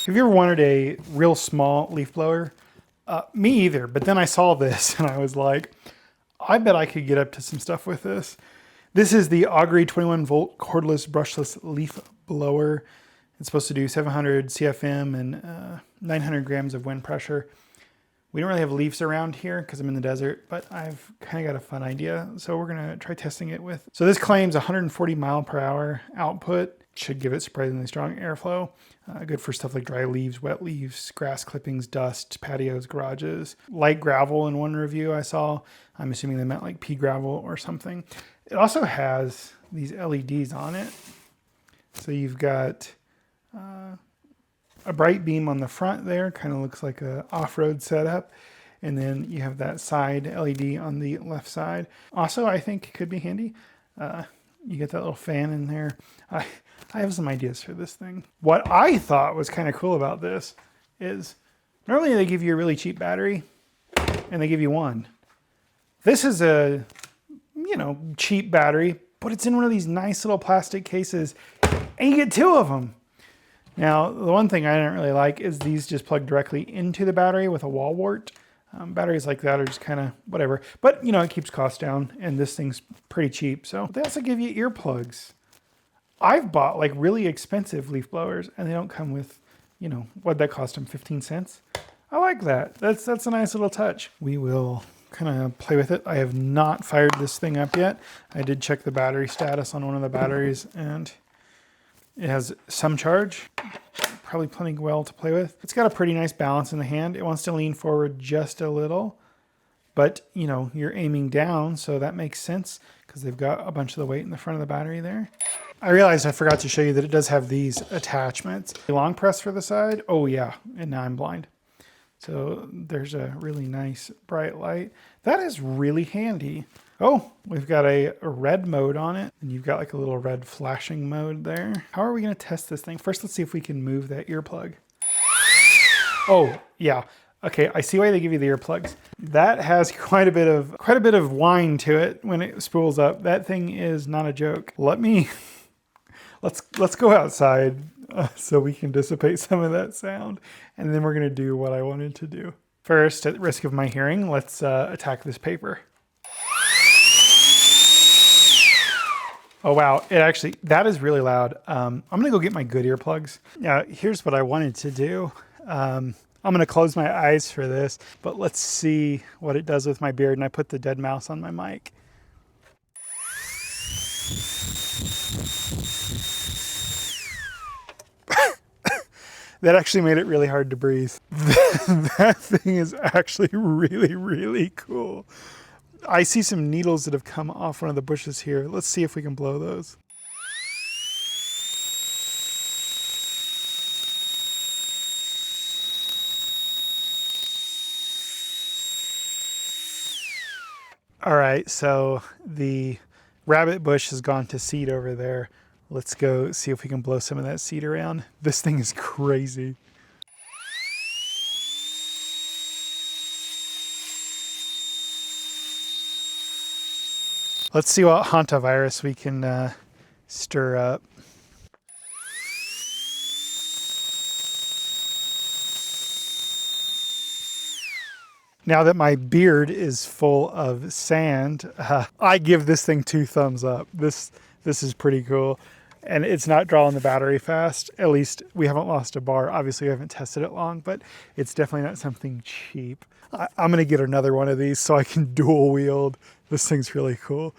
Have you ever wanted a real small leaf blower? Me either, but then I saw this and I was like, I bet I could get up to some stuff with this. This is the Augury 21 volt cordless brushless leaf blower. It's supposed to do 700 CFM and 900 grams of wind pressure. We don't really have leaves around here because I'm in the desert, but I've kind of got a fun idea. So we're gonna try testing it with. So this claims 140 mile per hour output. Should give it surprisingly strong airflow. Good for stuff like dry leaves, wet leaves, grass clippings, dust, patios, garages. Light gravel in one review I saw. I'm assuming they meant like pea gravel or something. It also has these LEDs on it. So you've got a bright beam on the front there, kind of looks like a off-road setup. And then you have that side LED on the left side. Also, I think it could be handy. You get that little fan in there. I have some ideas for this thing. What I thought was kind of cool about this is normally they give you a really cheap battery and they give you one. This is a, cheap battery, but it's in one of these nice little plastic cases and you get two of them. Now, the one thing I don't really like is these just plug directly into the battery with a wall wart. Batteries like that are just kind of whatever, but it keeps costs down and this thing's pretty cheap. So they also give you earplugs. I've bought like really expensive leaf blowers and they don't come with, what'd that cost them, 15 cents? I like that. That's a nice little touch. We will kind of play with it. I have not fired this thing up yet. I did check the battery status on one of the batteries and it has some charge. Probably plenty well to play with. It's got a pretty nice balance in the hand. It wants to lean forward just a little, but you're aiming down, so that makes sense because they've got a bunch of the weight in the front of the battery there. I realized I forgot to show you that it does have these attachments. Long press for the side. Oh yeah, and now I'm blind. So there's a really nice bright light. That is really handy. Oh, we've got a red mode on it, and you've got like a little red flashing mode there. How are we gonna test this thing? First, let's see if we can move that earplug. Oh, yeah. Okay, I see why they give you the earplugs. That has quite a bit of whine to it when it spools up. That thing is not a joke. Let's go outside so we can dissipate some of that sound, and then we're gonna do what I wanted to do. First, at risk of my hearing, let's attack this paper. Oh wow, that is really loud. I'm gonna go get my good earplugs. Now, here's what I wanted to do. I'm gonna close my eyes for this, but let's see what it does with my beard. And I put the dead mouse on my mic. That actually made it really hard to breathe. That thing is actually really, really cool. I see some needles that have come off one of the bushes here. Let's see if we can blow those. All right, so the rabbit bush has gone to seed over there. Let's go see if we can blow some of that seed around. This thing is crazy. Let's see what hantavirus we can stir up. Now that my beard is full of sand, I give this thing 2 thumbs up. This is pretty cool. And it's not drawing the battery fast. At least we haven't lost a bar. Obviously we haven't tested it long, but it's definitely not something cheap. I'm gonna get another one of these so I can dual wield. This thing's really cool.